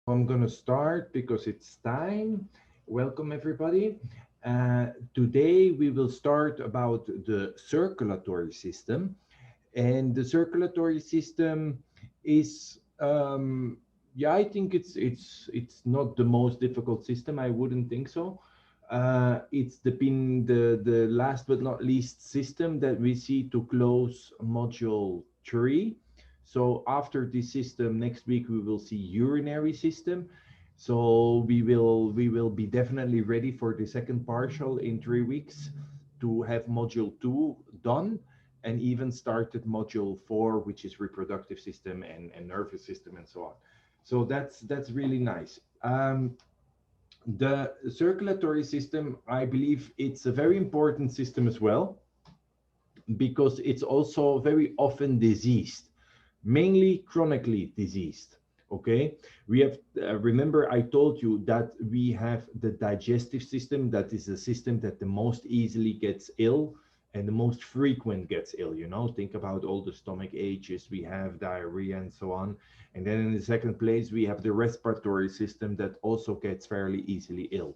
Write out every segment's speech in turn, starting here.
I'm going to start because it's time. Welcome, everybody. Today, we will start about the circulatory system. And the circulatory system is, yeah, I think it's not the most difficult system. I wouldn't think so. It's the last but not least system that we see to close module 3. So after this system, next week we will see urinary system. So we will be definitely ready for the second partial in 3 weeks to have module 2 done, and even started module 4, which is reproductive system and nervous system and so on. So that's really nice. The circulatory system, I believe it's a very important system as well, because it's also very often diseased, mainly chronically diseased. Okay, we have, remember I told you that we have the digestive system, that is the system that the most easily gets ill and the most frequent gets ill. Think about all the stomach aches, we have diarrhea and so on. And then in the second place, we have the respiratory system that also gets fairly easily ill.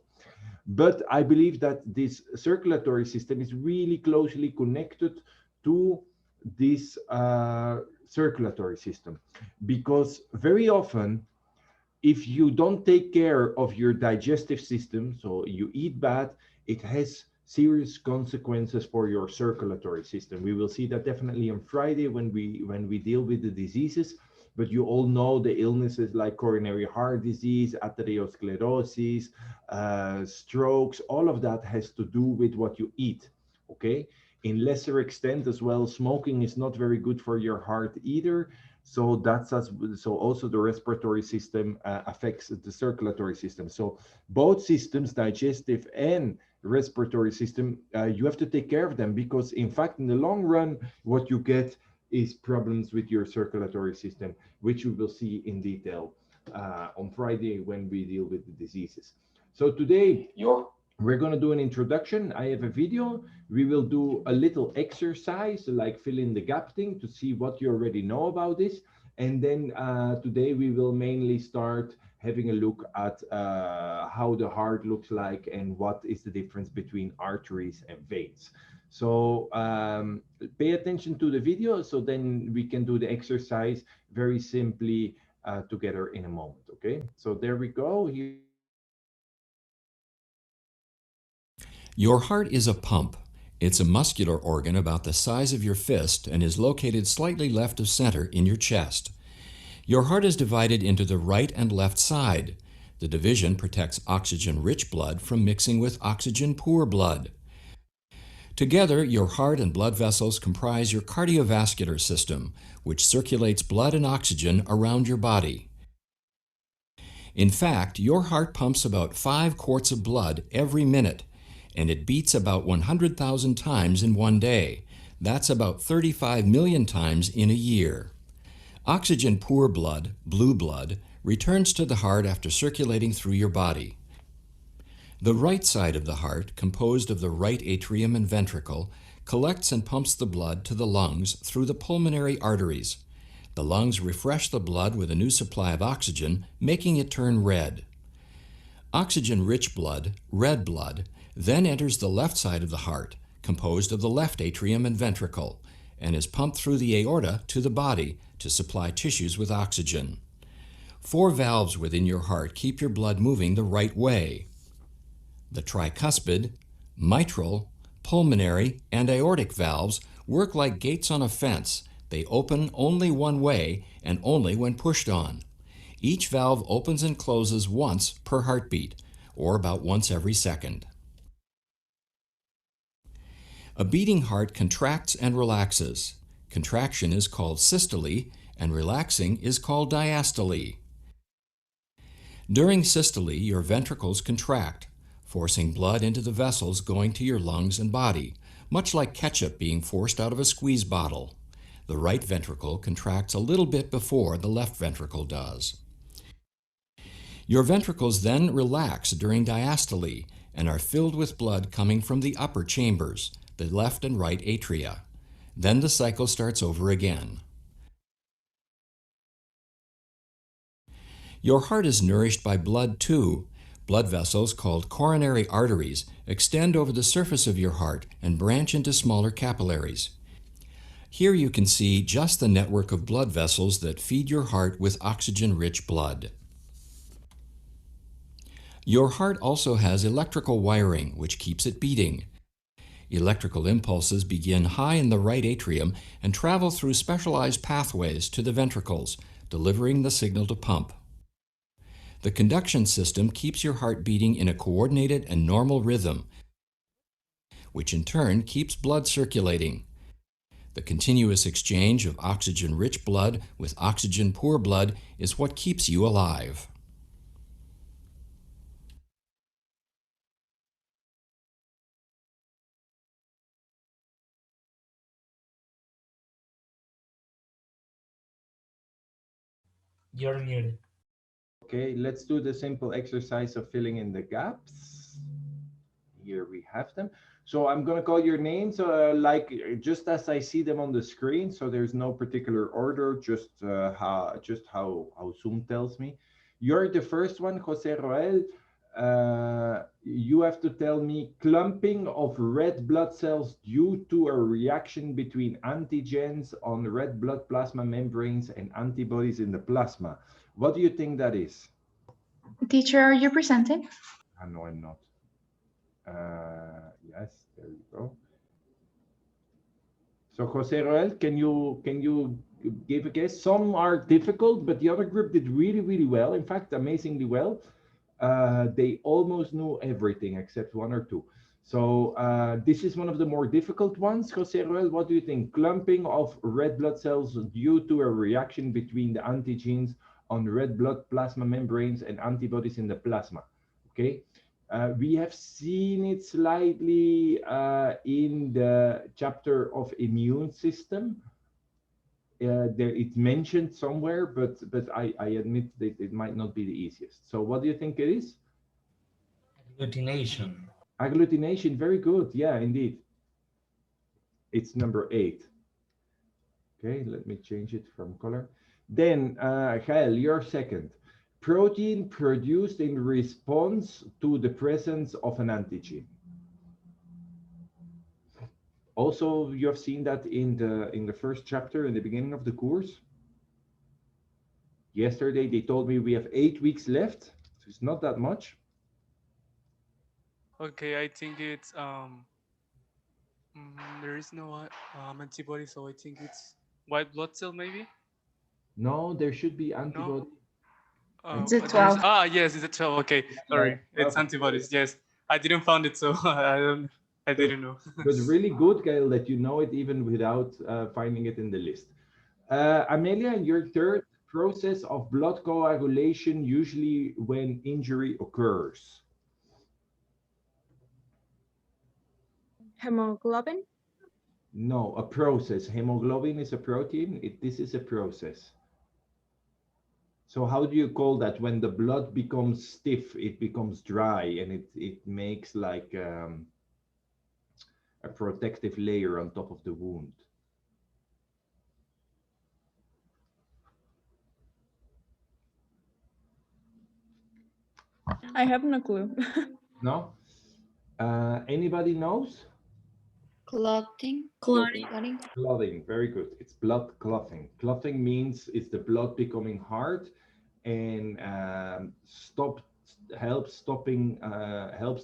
But I believe that this circulatory system is really closely connected to this circulatory system, because very often, if you don't take care of your digestive system, so you eat bad, it has serious consequences for your circulatory system. We will see that definitely on Friday when we deal with the diseases. But you all know the illnesses like coronary heart disease, atherosclerosis, strokes. All of that has to do with what you eat. Okay, in lesser extent as well, smoking is not very good for your heart either. So so also the respiratory system affects the circulatory system. So both systems, digestive and respiratory system, you have to take care of them, because in fact in the long run what you get is problems with your circulatory system, which we will see in detail on Friday when we deal with the diseases. So today we're going to do an introduction. I have a video. We will do a little exercise, like fill in the gap thing, to see what you already know about this. And then today we will mainly start having a look at how the heart looks like and what is the difference between arteries and veins. So pay attention to the video, so then we can do the exercise very simply together in a moment. Okay, so there we go. Here is the exercise. Your heart is a pump. It's a muscular organ about the size of your fist and is located slightly left of center in your chest. Your heart is divided into the right and left side. The division protects oxygen-rich blood from mixing with oxygen-poor blood. Together, your heart and blood vessels comprise your cardiovascular system, which circulates blood and oxygen around your body. In fact, your heart pumps about 5 quarts of blood every minute, and it beats about 100,000 times in one day. That's about 35 million times in a year. Oxygen-poor blood, blue blood, returns to the heart after circulating through your body. The right side of the heart, composed of the right atrium and ventricle, collects and pumps the blood to the lungs through the pulmonary arteries. The lungs refresh the blood with a new supply of oxygen, making it turn red. Oxygen-rich blood, red blood, then enters the left side of the heart, composed of the left atrium and ventricle, and is pumped through the aorta to the body to supply tissues with oxygen. 4 valves within your heart keep your blood moving the right way. The tricuspid, mitral, pulmonary, and aortic valves work like gates on a fence. They open only one way and only when pushed on. Each valve opens and closes once per heartbeat, or about once every second. A beating heart contracts and relaxes. Contraction is called systole, and relaxing is called diastole. During systole, your ventricles contract, forcing blood into the vessels going to your lungs and body, much like ketchup being forced out of a squeeze bottle. The right ventricle contracts a little bit before the left ventricle does. Your ventricles then relax during diastole and are filled with blood coming from the upper chambers, the left and right atria. Then the cycle starts over again. Your heart is nourished by blood too. Blood vessels, called coronary arteries, extend over the surface of your heart and branch into smaller capillaries. Here you can see just the network of blood vessels that feed your heart with oxygen-rich blood. Your heart also has electrical wiring, which keeps it beating. Electrical impulses begin high in the right atrium and travel through specialized pathways to the ventricles, delivering the signal to pump. The conduction system keeps your heart beating in a coordinated and normal rhythm, which in turn keeps blood circulating. The continuous exchange of oxygen-rich blood with oxygen-poor blood is what keeps you alive. You're muted. Okay, let's do the simple exercise of filling in the gaps. Here we have them. So I'm going to call your names just as I see them on the screen. So there's no particular order, just how Zoom tells me. You're the first one, Jose Roel. You have to tell me clumping of red blood cells due to a reaction between antigens on red blood plasma membranes and antibodies in the plasma. What do you think that is? Teacher, are you presenting? No, I'm not. Yes, there you go. So Jose Roel, can you give a guess? Some are difficult, but the other group did really well. In fact, amazingly well. They almost knew everything except one or two. So this is one of the more difficult ones. Jose Roel, what do you think? Clumping of red blood cells due to a reaction between the antigens on red blood plasma membranes and antibodies in the plasma. Okay. We have seen it slightly in the chapter of immune system. It's mentioned somewhere, but I admit that it might not be the easiest. So what do you think it is? Agglutination. Agglutination, very good. Yeah, indeed. It's number 8. Okay, let me change it from color. Then, Gael, you're second. Protein produced in response to the presence of an antigen. Also, you have seen that in the first chapter, in the beginning of the course. Yesterday, they told me we have 8 weeks left, so it's not that much. Okay, I think it's there is no antibody, so I think it's white blood cell maybe. No, there should be antibody. No? It's a 12. Yes, it's a 12. Okay, sorry, it's antibodies. Yes, I didn't find it, so I didn't know. But really good, Gail, that you know it even without finding it in the list. Amelia, your third, process of blood coagulation, usually when injury occurs. Hemoglobin? No, a process. Hemoglobin is a protein. This is a process. So how do you call that? When the blood becomes stiff, it becomes dry, and it makes like a protective layer on top of the wound. I have no clue. No? Anybody knows? Clotting. Clotting. Clotting, very good. It's blood clotting. Clotting means it's the blood becoming hard and helps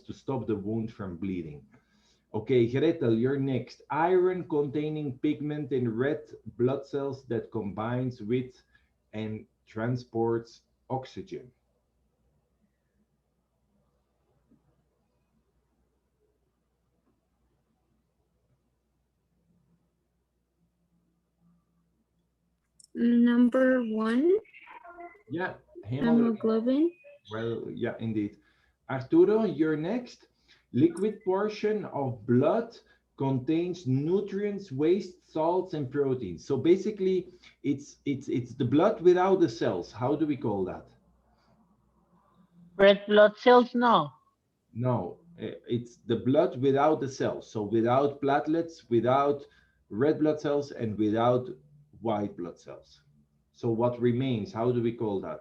to stop the wound from bleeding. Okay, Gretel, you're next. Iron-containing pigment in red blood cells that combines with and transports oxygen. Number 1. Yeah, Hemoglobin. Well, yeah, indeed. Arturo, you're next. Liquid portion of blood contains nutrients, waste, salts, and proteins. So basically, it's the blood without the cells. How do we call that? Red blood cells, no. No, it's the blood without the cells. So without platelets, without red blood cells, and without white blood cells. So what remains? How do we call that?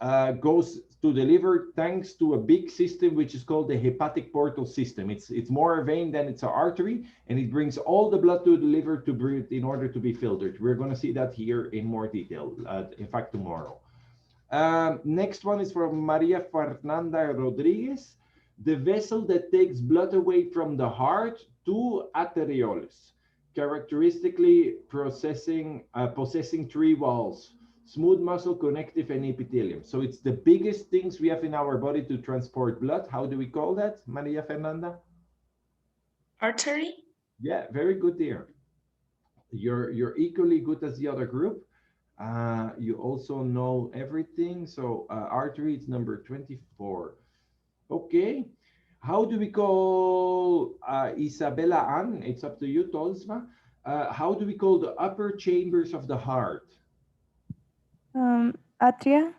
goes to the liver thanks to a big system which is called the hepatic portal system. It's more a vein than it's an artery, and it brings all the blood to the liver to breathe in order to be filtered. We're going to see that here in more detail, in fact, tomorrow. Next one is from Maria Fernanda Rodriguez. The vessel that takes blood away from the heart to arterioles, characteristically possessing 3 walls: smooth muscle, connective, and epithelium. So it's the biggest things we have in our body to transport blood. How do we call that, Maria Fernanda? Artery? Yeah, very good there. You're equally good as the other group. You also know everything. So artery is number 24. Okay. How do we call Isabella Ann? It's up to you, Tolsva. How do we call the upper chambers of the heart? Atria.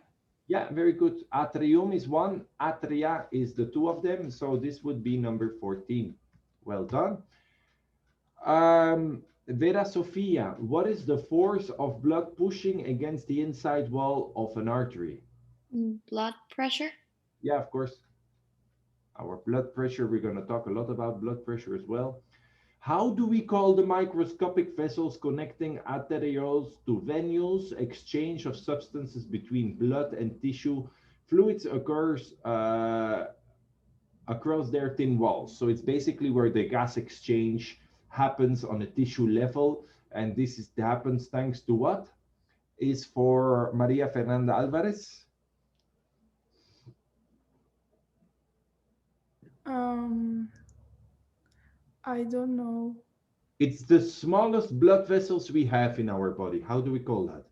Yeah, very good. Atrium is 1, atria is the 2 of them. So this would be number 14. Well done. Vera Sofia, what is the force of blood pushing against the inside wall of an artery? Blood pressure. Yeah, of course. Our blood pressure, we're going to talk a lot about blood pressure as well. How do we call the microscopic vessels connecting arterioles to venules? Exchange of substances between blood and tissue fluids occurs across their thin walls. So it's basically where the gas exchange happens on a tissue level. And this happens thanks to what? Is for Maria Fernanda Alvarez. I don't know. It's the smallest blood vessels we have in our body. How do we call that?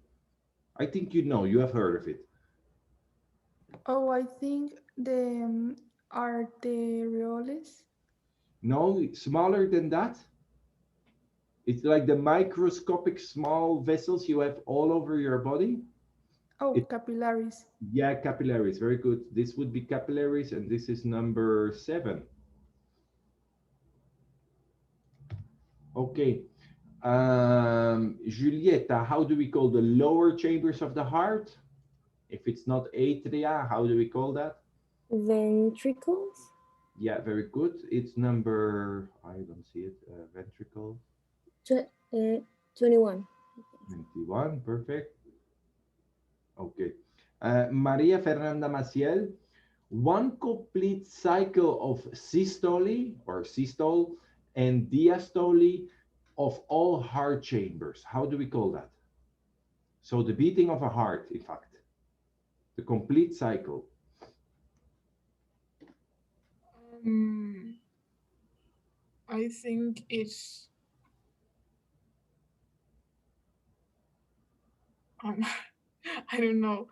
I think you know, you have heard of it. Oh, I think the arterioles. No, smaller than that. It's like the microscopic small vessels you have all over your body. Oh, capillaries. Yeah, capillaries. Very good. This would be capillaries, and this is number 7. Okay. Julieta, how do we call the lower chambers of the heart? If it's not atria, how do we call that? Ventricles. Yeah, very good. It's number, I don't see it, ventricle. 21. 21, perfect. Okay. Maria Fernanda Maciel, one complete cycle of systole or systole and diastole of all heart chambers. How do we call that? So the beating of a heart, in fact, the complete cycle. I think it's I don't know.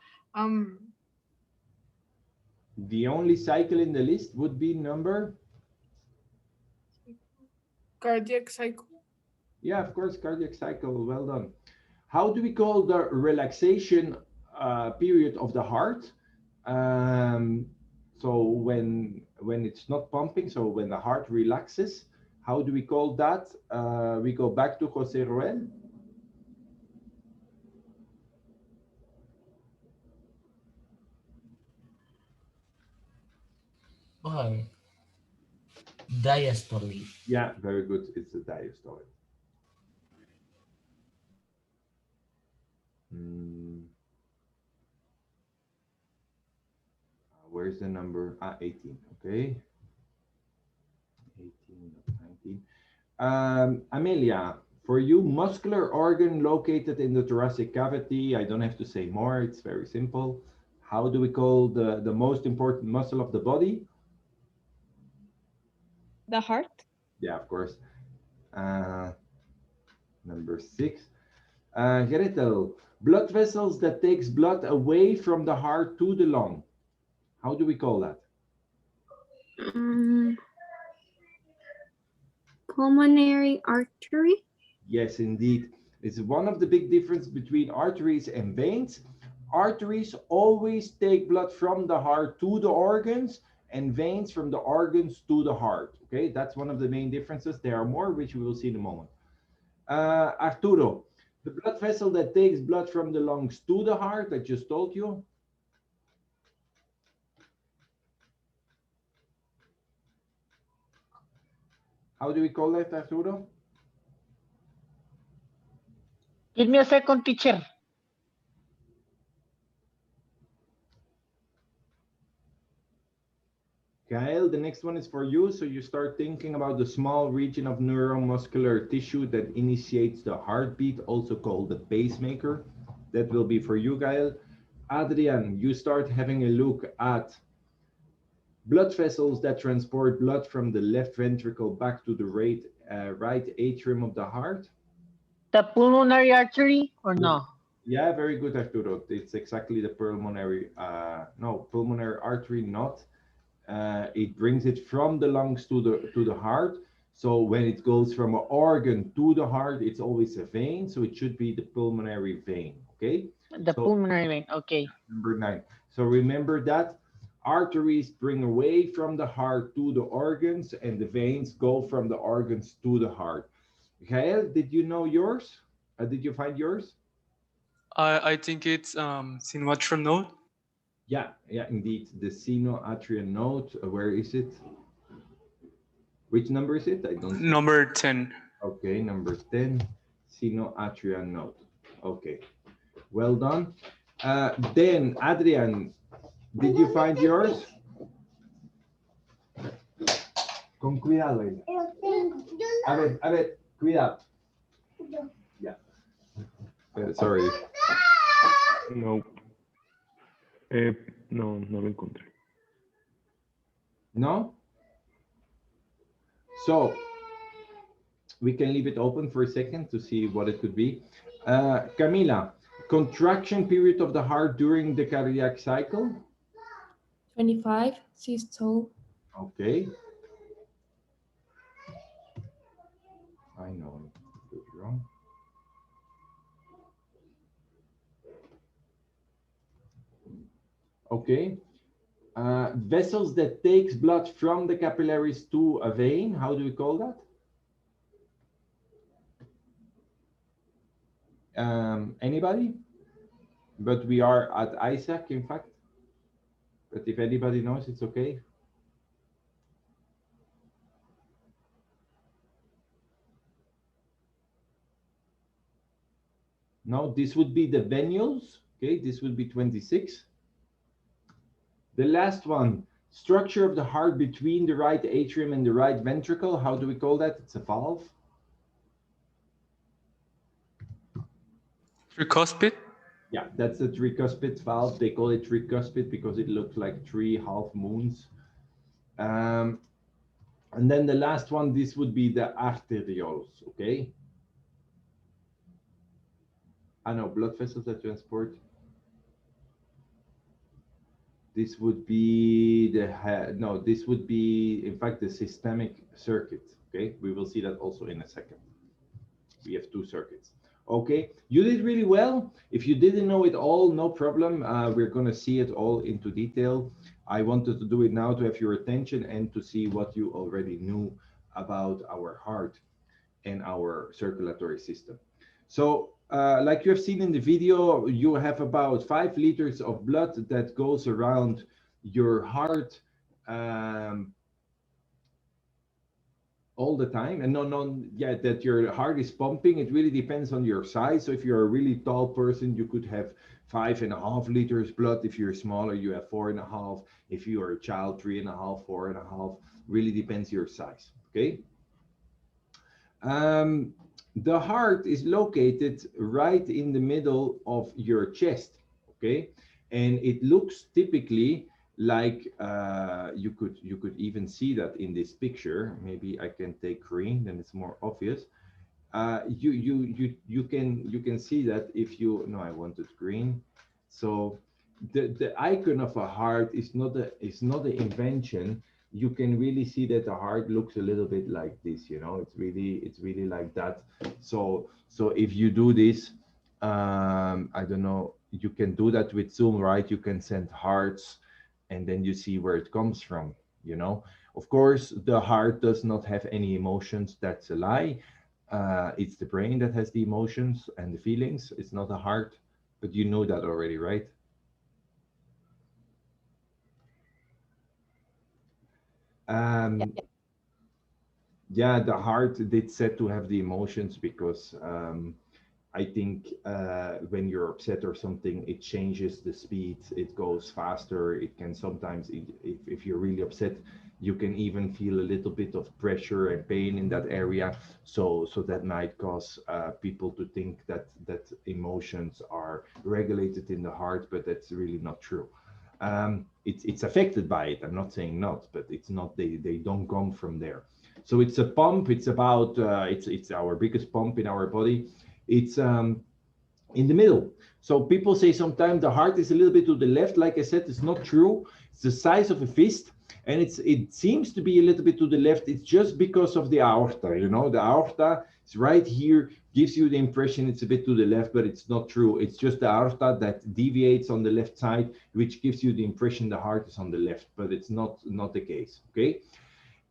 The only cycle in the list would be number? Cardiac cycle. Yeah, of course, cardiac cycle. Well done. How do we call the relaxation period of the heart? So when it's not pumping, so when the heart relaxes, how do we call that? We go back to Jose Roel. Well, diastole. Yeah, very good. It's a diastole. Where's the number? 18. Okay. 18, not 19. Amelia, for you, muscular organ located in the thoracic cavity. I don't have to say more. It's very simple. How do we call the most important muscle of the body? The heart. Yeah, of course. Number 6. Gretel, blood vessels that takes blood away from the heart to the lung. How do we call that? Pulmonary artery. Yes, indeed. It's one of the big difference between arteries and veins. Arteries always take blood from the heart to the organs, and veins from the organs to the heart. Okay, that's one of the main differences. There are more, which we will see in a moment. Arturo, the blood vessel that takes blood from the lungs to the heart, I just told you. How do we call that, Arturo? Give me a second, teacher. Gael, the next one is for you. So you start thinking about the small region of neuromuscular tissue that initiates the heartbeat, also called the pacemaker. That will be for you, Gael. Adrian, you start having a look at blood vessels that transport blood from the left ventricle back to the right atrium of the heart. The pulmonary artery or no? Yeah, very good, Arturo. It's exactly the pulmonary artery, not. It brings it from the lungs to the heart. So when it goes from an organ to the heart, it's always a vein. So it should be the pulmonary vein. Okay. The pulmonary vein. Okay. Number 9. So remember that arteries bring away from the heart to the organs, and the veins go from the organs to the heart. Gael, did you know yours? Did you find yours? I think it's sinoatrial node. Yeah, indeed. The sinoatrial node. Where is it? Which number is it? I don't. Number 10. Okay, number 10. Sinoatrial node. Okay. Well done. Then, Adrian, did you find yours? Con cuidado. A ver, cuidado. Yeah. Sorry. No. No lo encontré. No? So, we can leave it open for a second to see what it could be. Camila, contraction period of the heart during the cardiac cycle? 25 systole. Okay. I know it's wrong. Okay. Vessels that takes blood from the capillaries to a vein, how do we call that? Anybody? But we are at Isaac, in fact. But if anybody knows, it's okay. No, this would be the venules. Okay, this would be 26. The last one, structure of the heart between the right atrium and the right ventricle. How do we call that? It's a valve. Tricuspid? Yeah, that's a tricuspid valve. They call it tricuspid because it looks like 3 half moons. And then the last one, this would be the arterioles, okay? I know, blood vessels that transport. This would be this would be, in fact, the systemic circuit, okay? We will see that also in a second. We have 2 circuits. Okay, you did really well. If you didn't know it all, no problem. We're going to see it all into detail. I wanted to do it now to have your attention and to see what you already knew about our heart and our circulatory system. So like you have seen in the video, you have about 5 liters of blood that goes around your heart all the time, and that your heart is pumping. It really depends on your size. So if you're a really tall person, you could have 5.5 liters blood. If you're smaller, you have 4.5. If you are a child, 3.5, 4.5. Really depends your size. Okay. The heart is located right in the middle of your chest. Okay, and it looks typically like you could even see that in this picture. Maybe I can take green, then it's more obvious. You can see that if you I wanted green. So the icon of a heart is not an invention. You can really see that the heart looks a little bit like this. It's really like that. So if you do this, I don't know, you can do that with Zoom, right? You can send hearts, and then you see where it comes from. Of course, the heart does not have any emotions. That's a lie. It's the brain that has the emotions and the feelings. It's not the heart, but you know that already, right? Yeah, the heart did said to have the emotions because I think when you're upset or something, it changes the speed. It goes faster. It can sometimes, if you're really upset, you can even feel a little bit of pressure and pain in that area. So that might cause people to think that emotions are regulated in the heart, but that's really not true. It's affected by it. I'm not saying not, but it's not. They don't come from there. So it's a pump. It's about it's our biggest pump in our body. It's in the middle. So people say sometimes the heart is a little bit to the left. Like I said, it's not true. It's the size of a fist, and it seems to be a little bit to the left. It's just because of the aorta. You know, the aorta is right here, gives you the impression it's a bit to the left, but it's not true. It's just the aorta that deviates on the left side, which gives you the impression the heart is on the left, but it's not the case. Okay.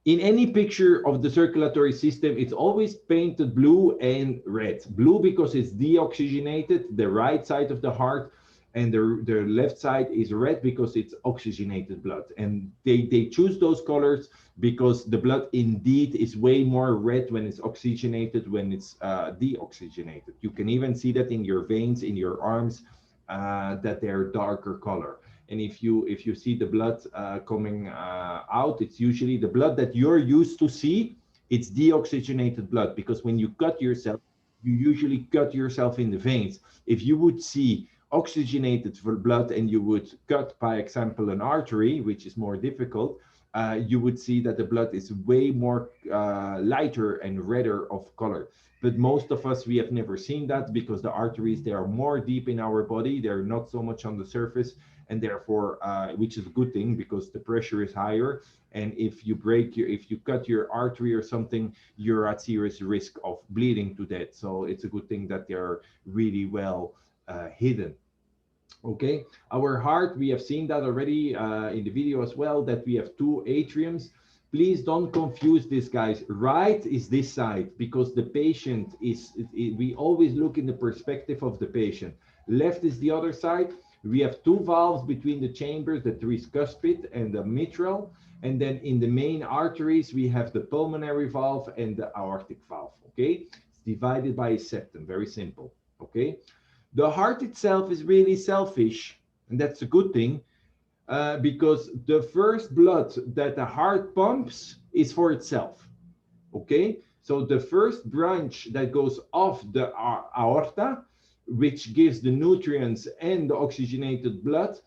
In any picture of the circulatory system, it's always painted blue and red. Blue because it's deoxygenated, the right side of the heart, and the left side is red because it's oxygenated blood. And they choose those colors because the blood indeed is way more red when it's oxygenated, when it's deoxygenated. You can even see that in your veins, in your arms, that they're darker color. And if you see the blood coming out, it's usually the blood that you're used to see. It's deoxygenated blood, because when you cut yourself, you usually cut yourself in the veins. If you would see oxygenated blood and you would cut, by example, an artery, which is more difficult, you would see that the blood is way more lighter and redder of color. But most of us, we have never seen that because the arteries, they are more deep in our body. They're not so much on the surface. And therefore, which is a good thing because the pressure is higher. And if you cut your artery or something, you're at serious risk of bleeding to death. So it's a good thing that they're really well hidden. Okay, our heart, we have seen that already in the video as well, that we have two atriums. Please don't confuse this, guys. Right is this side because the patient is, we always look in the perspective of the patient. Left is the other side. We have two valves between the chambers, the tricuspid and the mitral. And then in the main arteries, we have the pulmonary valve and the aortic valve, okay? It's divided by a septum, very simple, okay? The heart itself is really selfish, and that's a good thing, because the first blood that the heart pumps is for itself, okay? So the first branch that goes off the aorta, which gives the nutrients and the oxygenated blood,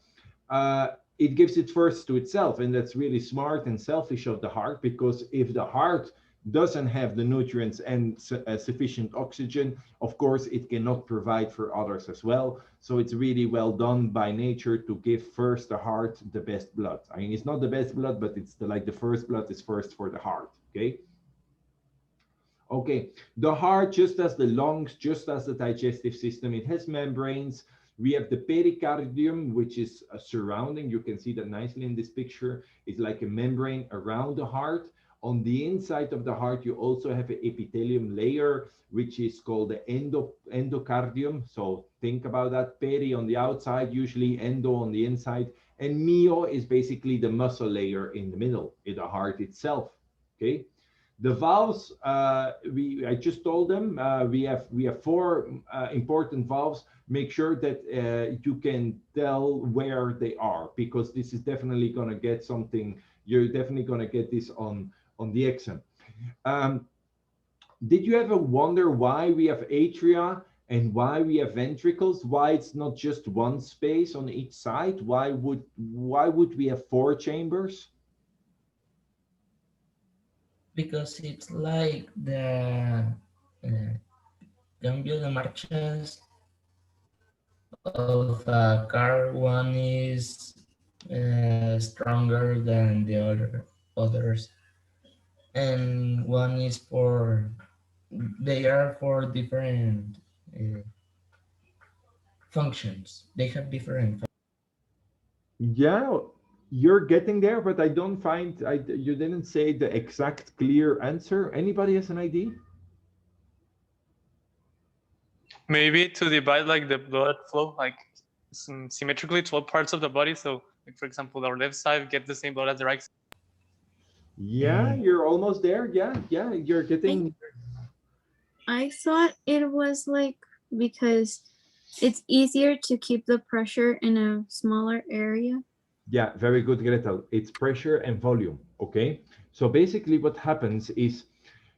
it gives it first to itself. And that's really smart and selfish of the heart, because if the heart doesn't have the nutrients and sufficient oxygen, of course, it cannot provide for others as well. So it's really well done by nature to give first the heart the best blood. I mean, it's not the best blood, but it's like the first blood is first for the heart, okay? Okay, the heart, just as the lungs, just as the digestive system, it has membranes. We have the pericardium, which is surrounding, you can see that nicely in this picture. It's like a membrane around the heart. On the inside of the heart, you also have an epithelium layer, which is called the endocardium. So think about that. Peri on the outside, usually endo on the inside. And myo is basically the muscle layer in the middle, in the heart itself, okay? The valves, I just told them, we have four important valves. Make sure that you can tell where they are, because this is definitely going to get something. You're definitely going to get this on the exam. Did you ever wonder why we have atria and why we have ventricles? Why it's not just one space on each side? Why would we have four chambers? Because it's like the cambio de marchas of a car. One is stronger than the others, and one is for, they are for different functions. They have different. Yeah, you're getting there, but I don't find, you didn't say the exact clear answer. Anybody has an idea? Maybe to divide like the blood flow, like symmetrically to all parts of the body. So, like for example, our left side get the same blood as the right side. Yeah, you're almost there. Yeah, you're getting. I thought it was like because it's easier to keep the pressure in a smaller area. Yeah, very good, Gretel. It's pressure and volume, okay? So basically what happens is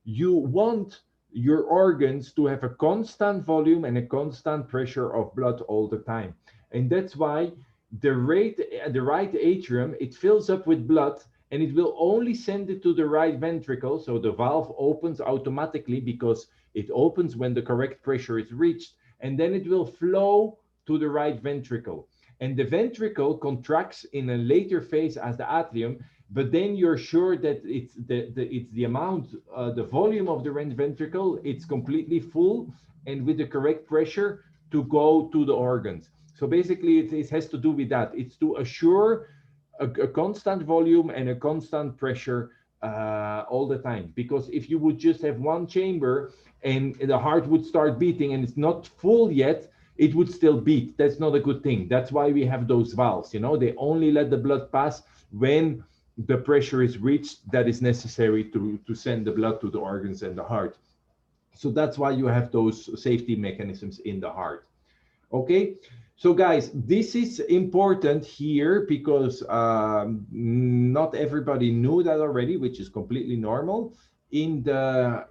you want your organs to have a constant volume and a constant pressure of blood all the time. And that's why the right atrium, it fills up with blood and it will only send it to the right ventricle. So the valve opens automatically because it opens when the correct pressure is reached, and then it will flow to the right ventricle. And the ventricle contracts in a later phase as the atrium, but then you're sure that it's the amount, the volume of the right ventricle, it's completely full and with the correct pressure to go to the organs. So basically it has to do with that. It's to assure a constant volume and a constant pressure all the time. Because if you would just have one chamber and the heart would start beating and it's not full yet, it would still beat. That's not a good thing. That's why we have those valves, you know, they only let the blood pass when the pressure is reached that is necessary to send the blood to the organs and the heart. So that's why you have those safety mechanisms in the heart. Okay, so guys, this is important here because not everybody knew that already, which is completely normal. In the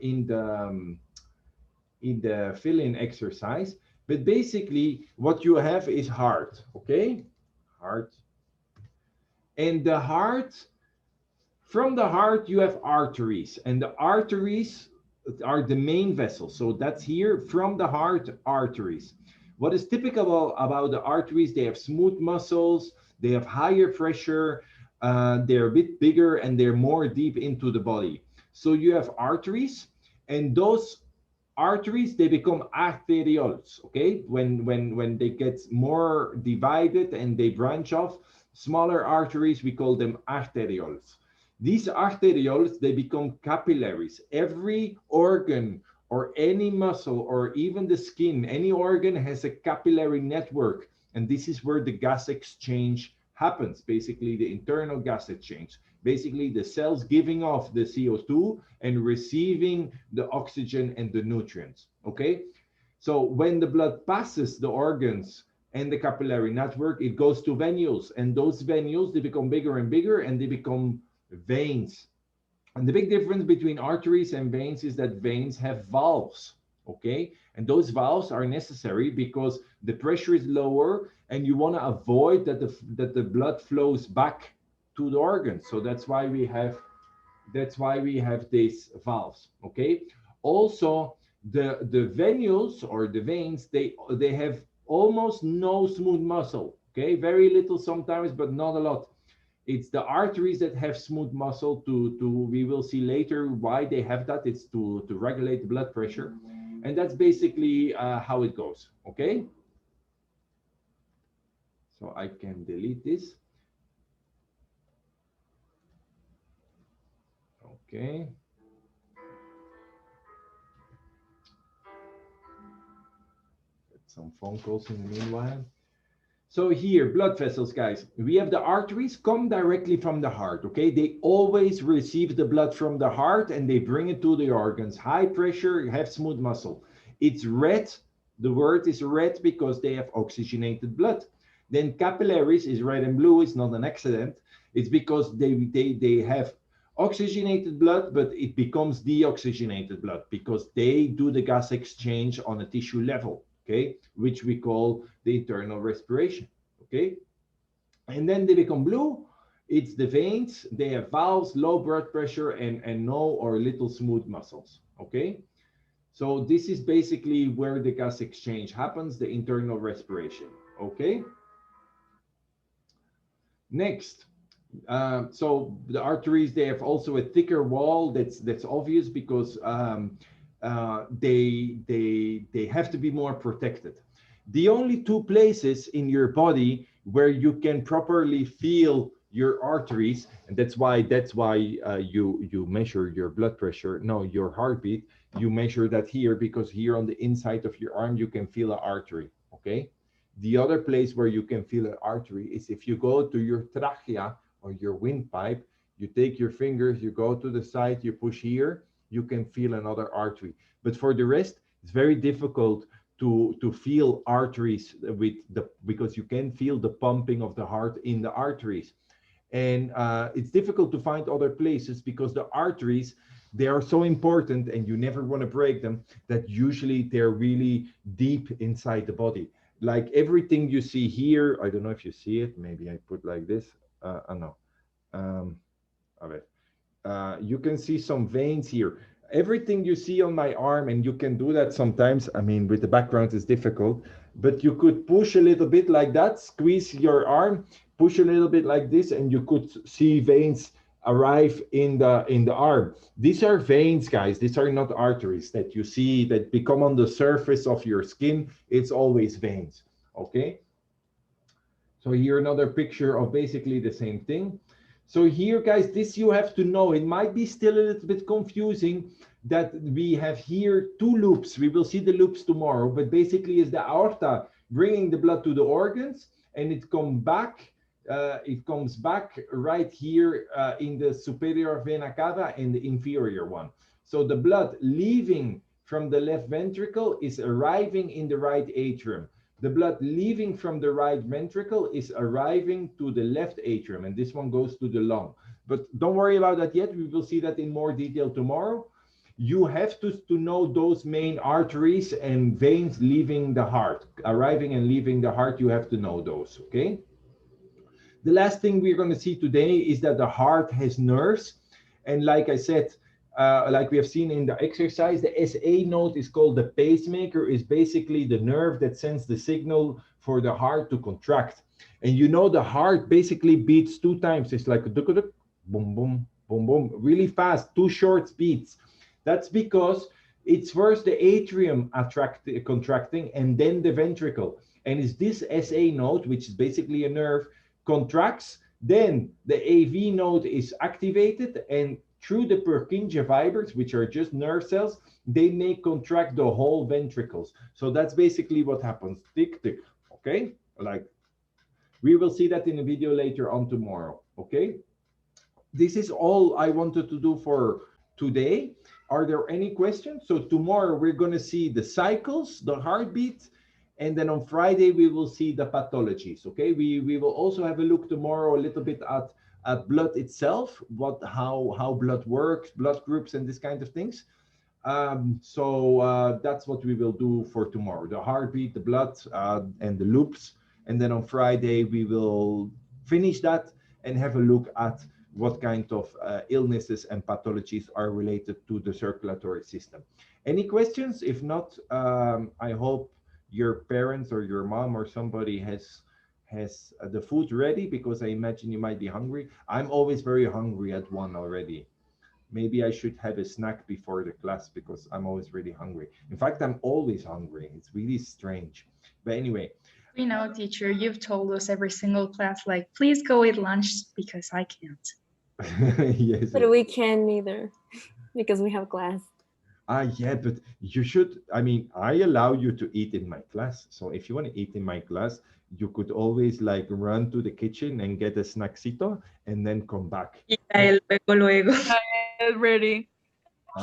fill-in exercise, but basically what you have is heart, okay? Heart. And the heart, from the heart you have arteries, and the arteries are the main vessels. So that's here, from the heart, arteries. What is typical about the arteries, they have smooth muscles, they have higher pressure, they're a bit bigger, and they're more deep into the body. So you have arteries, and those arteries, they become arterioles, okay? When they get more divided and they branch off, smaller arteries, we call them arterioles. These arterioles, they become capillaries. Every organ or any muscle or even the skin, any organ has a capillary network. And this is where the gas exchange happens, basically the internal gas exchange. Basically the cells giving off the CO2 and receiving the oxygen and the nutrients, okay? So when the blood passes the organs and the capillary network, it goes to venules, and those venules, they become bigger and bigger and they become veins. And the big difference between arteries and veins is that veins have valves, okay? And those valves are necessary because the pressure is lower and you want to avoid that the blood flows back to the organs. So that's why we have these valves, okay? Also, the venules or the veins, they have almost no smooth muscle, okay? Very little sometimes, but not a lot. It's the arteries that have smooth muscle we will see later why they have that. It's to regulate the blood pressure. And that's basically how it goes, okay? So I can delete this. Okay. Get some phone calls in the meanwhile. So here, blood vessels, guys. We have the arteries come directly from the heart, okay? They always receive the blood from the heart and they bring it to the organs. High pressure, have smooth muscle. It's red. The word is red because they have oxygenated blood. Then capillaries is red and blue. It's not an accident. It's because they have oxygenated blood, but it becomes deoxygenated blood because they do the gas exchange on a tissue level, okay, which we call the internal respiration, okay? And then they become blue. It's the veins. They have valves, low blood pressure, and no or little smooth muscles, okay? So this is basically where the gas exchange happens, the internal respiration, okay? Next. So the arteries, they have also a thicker wall. That's obvious because they have to be more protected. The only two places in your body where you can properly feel your arteries, and that's why you measure your blood pressure, no, your heartbeat, you measure that here because here on the inside of your arm you can feel an artery, okay? The other place where you can feel an artery is if you go to your trachea or your windpipe, You take your fingers, you go to the side, you push here, you can feel another artery. But for the rest, it's very difficult to feel arteries with the, because you can feel the pumping of the heart in the arteries. And it's difficult to find other places because the arteries, they are so important and you never want to break them, that usually they're really deep inside the body. Like everything you see here, I don't know if you see it, maybe I put like this, no. A ver. You can see some veins here. Everything you see on my arm, and you can do that sometimes, I mean, with the background it's difficult, but you could push a little bit like that, squeeze your arm, push a little bit like this, and you could see veins arrive in the arm. These are veins, guys. These are not arteries that you see that become on the surface of your skin. It's always veins, okay? So here another picture of basically the same thing. So here, guys, this you have to know. It might be still a little bit confusing that we have here two loops. We will see the loops tomorrow, but basically is the aorta bringing the blood to the organs, and it comes back right here in the superior vena cava and the inferior one. So the blood leaving from the left ventricle is arriving in the right atrium. The blood leaving from the right ventricle is arriving to the left atrium, and this one goes to the lung. But don't worry about that yet. We will see that in more detail tomorrow. You have to know those main arteries and veins leaving the heart, arriving and leaving the heart. You have to know those, okay? The last thing we're going to see today is that the heart has nerves. And like I said, like we have seen in the exercise, the SA node is called the pacemaker, is basically the nerve that sends the signal for the heart to contract. And you know, the heart basically beats 2 times. It's like a boom, boom, boom, boom, really fast, 2 short beats. That's because it's first the atrium contracting and then the ventricle. And it's this SA node, which is basically a nerve, contracts, then the AV node is activated, and through the Purkinje fibers, which are just nerve cells, they may contract the whole ventricles. So that's basically what happens. Tick, tick, okay? Like, we will see that in a video later on tomorrow, okay? This is all I wanted to do for today. Are there any questions? So tomorrow we're gonna see the cycles, the heartbeat, and then on Friday we will see the pathologies, okay? We will also have a look tomorrow a little bit at blood itself, how blood works, blood groups, and this kind of things. So that's what we will do for tomorrow: the heartbeat, the blood, and the loops. And then on Friday we will finish that and have a look at what kind of illnesses and pathologies are related to the circulatory system. Any questions? If not, I hope your parents or your mom or somebody has the food ready, because I imagine you might be hungry. I'm always very hungry at 1 already. Maybe I should have a snack before the class, because I'm always really hungry. In fact, I'm always hungry. It's really strange. But anyway. We know, teacher, you've told us every single class, like, please go eat lunch, because I can't. Yes. But we can neither, because we have class. Yeah, but you should, I mean, I allow you to eat in my class. So if you want to eat in my class, you could always like run to the kitchen and get a snacksito and then come back. Yeah, luego. Ready.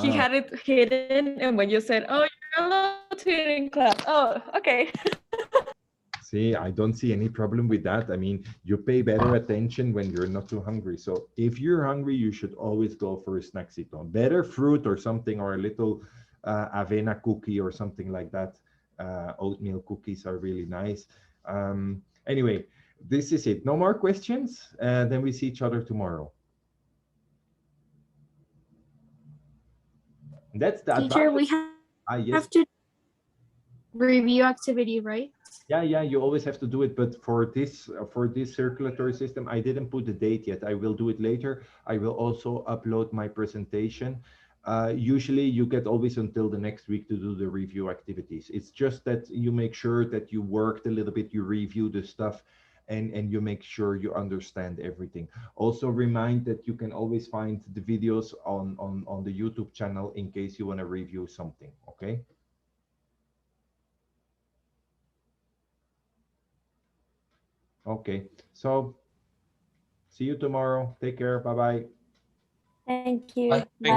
He had it hidden, and when you said, oh, you're allowed to eat in class. Oh, okay. See, I don't see any problem with that. I mean, you pay better attention when you're not too hungry. So if you're hungry, you should always go for a snacksito. Better fruit or something, or a little avena cookie or something like that. Oatmeal cookies are really nice. Anyway, this is it. No more questions. Then we see each other tomorrow. That's the Teacher, we have to review activity, right? Yeah, you always have to do it, but for this circulatory system, I didn't put the date yet. I will do it later. I will also upload my presentation. Usually you get always until the next week to do the review activities. It's just that you make sure that you worked a little bit, you review the stuff, and you make sure you understand everything. Also remind that you can always find the videos on the YouTube channel in case you want to review something, okay? Okay, so see you tomorrow. Take care. Bye-bye. Thank you. Thank you.